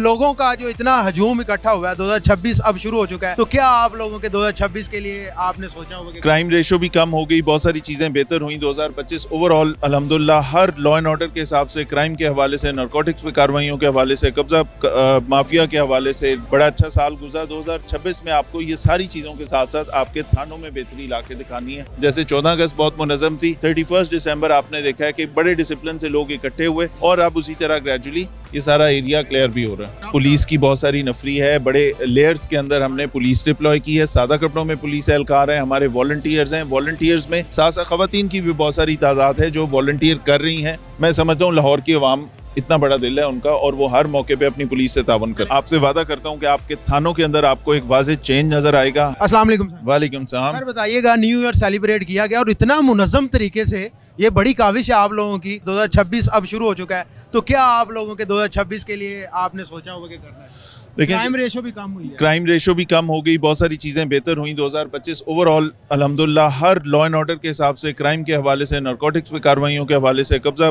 लोगों का जो इतना हजूम इकट्ठा हुआ है, 2026 अब शुरू हो चुका है, तो क्या आप लोगों के 2026 के लिए आपने सोचा होगा कि क्राइम रेशो भी कम हो गई, बहुत सारी चीजें बेहतर हुई 2025 ओवरऑल अल्हम्दुलिल्लाह। हर लॉ एंड ऑर्डर के हिसाब से, क्राइम के हवाले से, नारकोटिक्स पे कार्रवाइयों के हवाले से, कब्जा माफिया के हवाले से बड़ा अच्छा साल गुजरा। 2026 में आपको ये सारी चीजों के साथ साथ आपके थानों में बेहतरी ला के दिखानी है। जैसे 14 अगस्त बहुत मुनज़्ज़म थी, 31 दिसंबर आपने देखा है कि बड़े डिसिप्लिन से लोग इकट्ठे हुए और अब उसी तरह ग्रेजुअली ये सारा एरिया क्लियर भी हो रहा है। पुलिस की बहुत सारी नफरी है, बड़े लेयर्स के अंदर हमने पुलिस डिप्लॉय की है। सादा कपड़ों में पुलिस एहलकार हैं, हमारे वॉलंटियर्स हैं। वॉलंटियर्स में साथ साथ खवातीन की भी बहुत सारी तादाद है जो वॉलंटियर कर रही हैं। मैं समझता हूँ लाहौर की अवाम इतना बड़ा दिल है उनका और वो हर मौके पे अपनी पुलिस से तावन कर। आपसे वादा करता हूँ कि आपके थानों के अंदर आपको एक वाज़ेह चेंज नजर आएगा। अस्सलाम वालेकुम सर। वालेकुम सलाम। सर बताइएगा, न्यू ईयर सेलिब्रेट किया गया और इतना मुनज़्ज़म तरीके से, ये बड़ी काविश है आप लोगों की। 2026 अब शुरू हो चुका है, तो क्या आप लोगों के 2026 के लिए आपने सोचा होगा कि करना है? देखिए, क्राइम रेशो भी कम हुई है। क्राइम रेशो भी कम हो गई, बहुत सारी चीज़ें बेहतर हुई 2025 ओवरऑल अल्हम्दुलिल्लाह। हर लॉ एंड ऑर्डर के हिसाब से, क्राइम के हवाले से, नारकोटिक्स पे कार्रवाइयों के हवाले से, कब्जा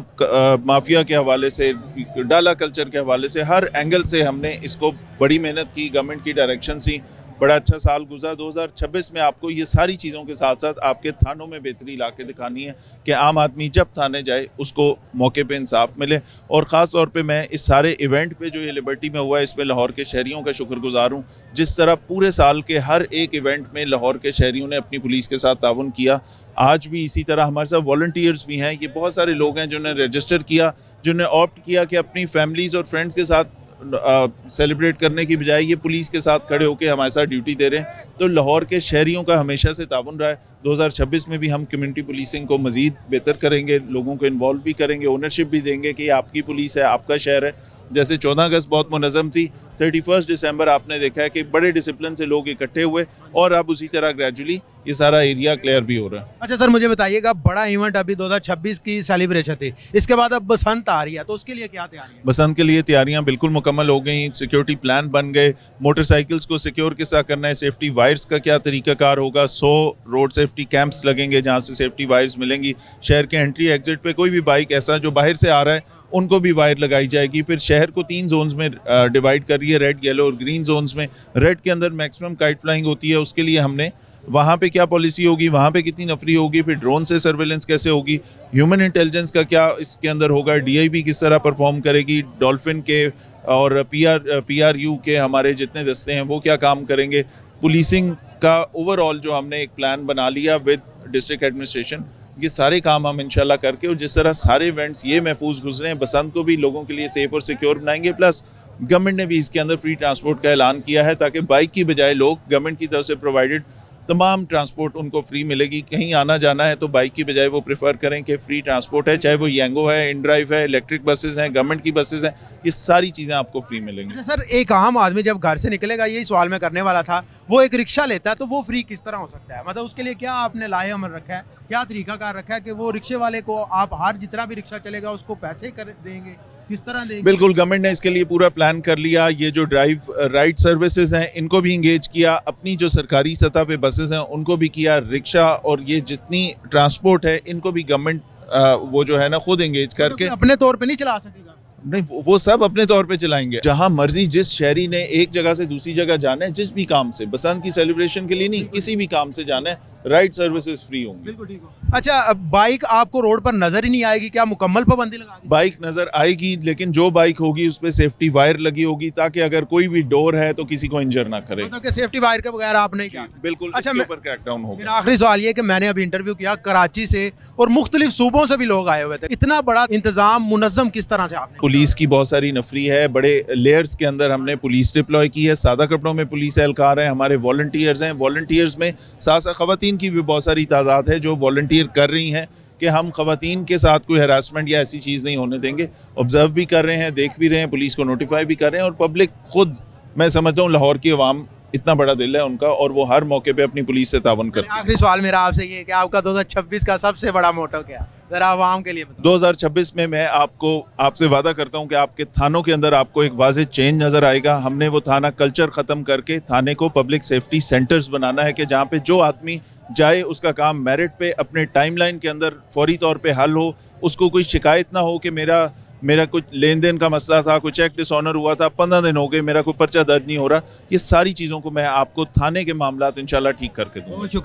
माफिया के हवाले से, डाला कल्चर के हवाले से, हर एंगल से हमने इसको बड़ी मेहनत की, गवर्नमेंट की डायरेक्शन सी। बड़ा अच्छा साल गुजरा। 2026 में आपको ये सारी चीज़ों के साथ साथ आपके थानों में बेहतरी ला के दिखानी है कि आम आदमी जब थाने जाए उसको मौके पे इंसाफ मिले। और ख़ास तौर पे मैं इस सारे इवेंट पे जो ये लिबर्टी में हुआ है, इस पे लाहौर के शहरियों का शुक्रगुजार हूँ। जिस तरह पूरे साल के हर एक इवेंट में लाहौर के शहरियों ने अपनी पुलिस के साथ ताउन किया, आज भी इसी तरह हमारे साथ वॉलंटियर्स भी हैं। ये बहुत सारे लोग हैं जिन्होंने रजिस्टर किया, जिन्होंने ऑप्ट किया कि अपनी फैमिलीज़ और फ्रेंड्स के साथ सेलिब्रेट करने की बजाय ये पुलिस के साथ खड़े होकर हमारे साथ ड्यूटी दे रहे हैं। तो लाहौर के शहरियों का हमेशा से ताउन रहा है। 2026 में भी हम कम्युनिटी पुलिसिंग को मज़ीद बेहतर करेंगे, लोगों को इन्वॉल्व भी करेंगे, ओनरशिप भी देंगे कि आपकी पुलिस है, आपका शहर है। जैसे 14 अगस्त बहुत मुनज़्ज़म थी, 31 दिसंबर आपने देखा है कि बड़े डिसिप्लिन से लोग इकट्ठे हुए और अब उसी तरह ग्रेजुअली ये सारा एरिया क्लियर भी हो रहा है। अच्छा सर, मुझे बताइएगा, बड़ा इवेंट अभी 2026 की सेलिब्रेशन थी, इसके बाद अब बसंत आ रही है, तो उसके लिए क्या तैयारी है? बसंत के लिए तैयारियां बिल्कुल मुकम्मल हो गई, सिक्योरिटी प्लान बन गए। मोटरसाइकिल्स को सिक्योर किस तरह करना है, सेफ्टी वायर्स का क्या तरीकाकार होगा, 100 रोड सेफ्टी कैंप्स लगेंगे जहां से सेफ्टी वायर्स मिलेंगी। शहर के एंट्री एग्जिट पे कोई भी बाइक ऐसा जो बाहर से आ रहा है उनको भी वायर लगाई जाएगी। फिर शहर को 3 जोन्स में डिवाइड कर दिए, रेड, येलो और ग्रीन जोन्स में। रेड के अंदर मैक्सिमम काइट फ्लाइंग होती है, उसके लिए हमने वहाँ पे क्या पॉलिसी होगी, वहाँ पे कितनी नफरी होगी, फिर ड्रोन से सर्वेलेंस कैसे होगी, ह्यूमन इंटेलिजेंस का क्या इसके अंदर होगा, डीआईबी किस तरह परफॉर्म करेगी, डॉल्फिन के और पीआरयू के हमारे जितने दस्ते हैं वो क्या काम करेंगे। पुलिसिंग का ओवरऑल जो हमने एक प्लान बना लिया विद डिस्ट्रिक्ट एडमिनिस्ट्रेशन, ये सारे काम हम इंशाल्लाह करके और जिस तरह सारे इवेंट्स ये महफूज गुजरे हैं, बसंत को भी लोगों के लिए सेफ और सिक्योर बनाएंगे। प्लस गवर्नमेंट ने भी इसके अंदर फ्री ट्रांसपोर्ट का ऐलान किया है ताकि बाइक की बजाय लोग गवर्नमेंट की तरफ से प्रोवाइडेड तमाम ट्रांसपोर्ट उनको फ्री मिलेगी। कहीं आना जाना है तो बाइक की बजाय वो प्रेफर करें कि फ्री ट्रांसपोर्ट है, चाहे वो यांगो है, इन ड्राइव है, इलेक्ट्रिक बसेस हैं, गवर्नमेंट की बसेस हैं, ये सारी चीज़ें आपको फ्री मिलेंगी। अच्छा सर, एक आम आदमी जब घर से निकलेगा, यही सवाल मैं करने वाला था, वो एक रिक्शा लेता है तो वो फ्री किस तरह हो सकता है? मतलब उसके लिए क्या आपने लाए अमल रखा है, क्या तरीकाकार रखा है कि वो रिक्शे वाले को आप हर जितना भी रिक्शा चलेगा उसको पैसे कर देंगे, किस तरह देंगे? बिल्कुल, गवर्नमेंट ने इसके लिए पूरा प्लान कर लिया। ये जो ड्राइव राइड सर्विसेज हैं इनको भी इंगेज किया, अपनी जो सरकारी सतह पे बसेस हैं उनको भी किया, रिक्शा और ये जितनी ट्रांसपोर्ट है इनको भी गवर्नमेंट वो जो है ना खुद इंगेज करके, अपने तौर पे नहीं चला सकेगा? नहीं, वो सब अपने तौर पे चलाएंगे। जहां मर्जी जिस शहरी ने एक जगह से दूसरी जगह जाना है, जिस भी काम से, बसंत की सेलिब्रेशन के लिए नहीं, किसी भी काम से जाना है, राइड सर्विसेज फ्री होंगी। बिल्कुल ठीक हो। अच्छा, अब बाइक आपको रोड पर नजर ही नहीं आएगी, क्या मुकम्मल पाबंदी लगा दी? बाइक नजर आएगी, लेकिन जो बाइक होगी उस पर सेफ्टी वायर लगी होगी ताकि अगर कोई भी डोर है तो किसी को इंजर ना करे। मतलब कि सेफ्टी वायर के बगैर आप नहीं जा सकते। बिल्कुल, अच्छा, इसके ऊपर क्रैकडाउन होगा। मेरा आखिरी सवाल ये कि मैंने अभी इंटरव्यू किया कराची से और मुख्तलिफ सूबों से भी लोग आए हुए थे, इतना बड़ा इंतजाम मुनज़्ज़म किस तरह से आपने? पुलिस की बहुत सारी नफरी है, बड़े लेयर्स के अंदर हमने पुलिस डिप्लॉय की है। सादा कपड़ों में पुलिस एहलकार हैं, हमारे वॉलंटियर्स हैं। वॉलंटियर्स में साथ साथ खवातीन की भी बहुत सारी तादाद है जो वॉलंटियर कर रही हैं कि हम खवातीन के साथ कोई हरासमेंट या ऐसी चीज़ नहीं होने देंगे। ऑब्जर्व भी कर रहे हैं, देख भी रहे हैं, पुलिस को नोटिफाई भी कर रहे हैं और पब्लिक खुद, मैं समझता हूँ लाहौर की अवाम इतना बड़ा दिल है उनका और वो हर मौके पे अपनी पुलिस से तावन करते हैं। आखिरी सवाल मेरा आपसे ये है कि आपका 2026 का सबसे बड़ा मोटो क्या है, जरा आवाम के लिए बताओ। 2026 में मैं आपसे वादा करता हूं कि आपके थानों के अंदर आपको एक वाज़ेह चेंज नज़र आएगा। हमने वो थाना कल्चर ख़त्म करके थाने को पब्लिक सेफ्टी सेंटर्स बनाना है कि जहाँ पे जो आदमी जाए उसका काम मेरिट पे अपने टाइमलाइन के अंदर फौरी तौर पे हल हो, उसको कोई शिकायत ना हो कि मेरा मेरा कुछ लेन देन का मसला था, कुछ चेक डिसऑनर हुआ था, 15 दिन हो गए, मेरा कोई पर्चा दर्ज नहीं हो रहा। ये सारी चीज़ों को मैं आपको थाने के मामलात इंशाल्लाह ठीक करके दूंगा। बहुत शुक्रिया।